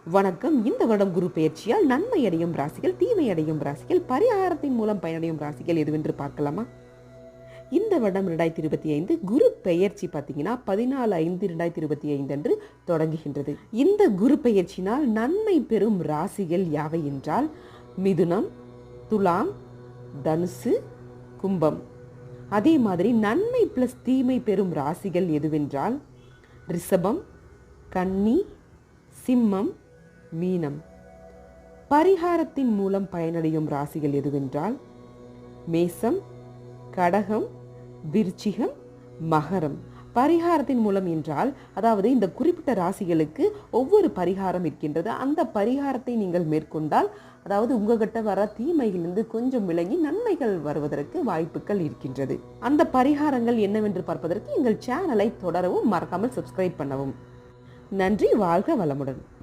வணக்கம். இந்த வருடம் குரு பெயர்ச்சியால் நன்மை அடையும் ராசிகள், தீமை அடையும் ராசிகள், பரிகாரத்தின் மூலம் பயனடையும் ராசிகள் எதுவென்று பார்க்கலாமா? இந்த வருடம் 2025 குரு பெயர்ச்சி பார்த்தீங்கன்னா 14/5/2025 அன்று தொடங்குகின்றது. இந்த குரு பெயர்ச்சினால் நன்மை பெறும் ராசிகள் யாவை என்றால் மிதுனம், துலாம், தனுசு, கும்பம். அதே மாதிரி நன்மை பிளஸ் தீமை பெறும் ராசிகள் எதுவென்றால் ரிஷபம், கன்னி, சிம்மம், மீனம். பரிகாரத்தின் மூலம் பயனடையும் ராசிகள் எதுவென்றால் மேசம், கடகம், விருச்சிகம், மகரம். பரிகாரத்தின் மூலம் என்றால் அதாவது இந்த குறிப்பிட்ட ராசிகளுக்கு ஒவ்வொரு பரிகாரம் இருக்கின்றது. அந்த பரிகாரத்தை நீங்கள் மேற்கொண்டால் அதாவது உங்ககிட்ட வர தீமையிலிருந்து கொஞ்சம் விலகி நன்மைகள் வருவதற்கு வாய்ப்புகள் இருக்கின்றது. அந்த பரிகாரங்கள் என்னவென்று பார்ப்பதற்கு எங்கள் சேனலை தொடரவும் மறக்காமல் சப்ஸ்கிரைப் பண்ணவும். நன்றி. வாழ்க வளமுடன்.